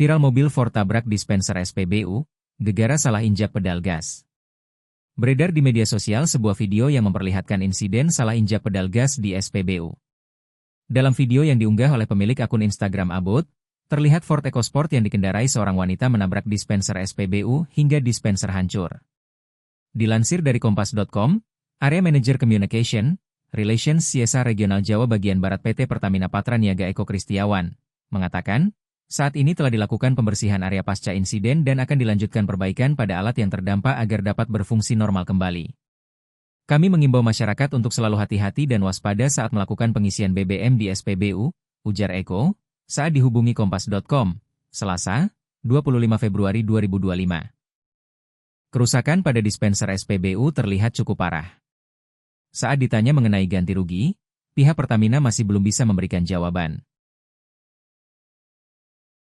Viral mobil Ford tabrak dispenser SPBU, gegara salah injak pedal gas. Beredar di media sosial sebuah video yang memperlihatkan insiden salah injak pedal gas di SPBU. Dalam video yang diunggah oleh pemilik akun Instagram Abot, terlihat Ford EcoSport yang dikendarai seorang wanita menabrak dispenser SPBU hingga dispenser hancur. Dilansir dari Kompas.com, Area Manager Communication, Relations CSR Regional Jawa Bagian Barat PT Pertamina Patra Niaga Eko Kristiawan, mengatakan, saat ini telah dilakukan pembersihan area pasca insiden dan akan dilanjutkan perbaikan pada alat yang terdampak agar dapat berfungsi normal kembali. Kami mengimbau masyarakat untuk selalu hati-hati dan waspada saat melakukan pengisian BBM di SPBU, ujar Eko, saat dihubungi Kompas.com, Selasa, 25 Februari 2025. Kerusakan pada dispenser SPBU terlihat cukup parah. Saat ditanya mengenai ganti rugi, pihak Pertamina masih belum bisa memberikan jawaban.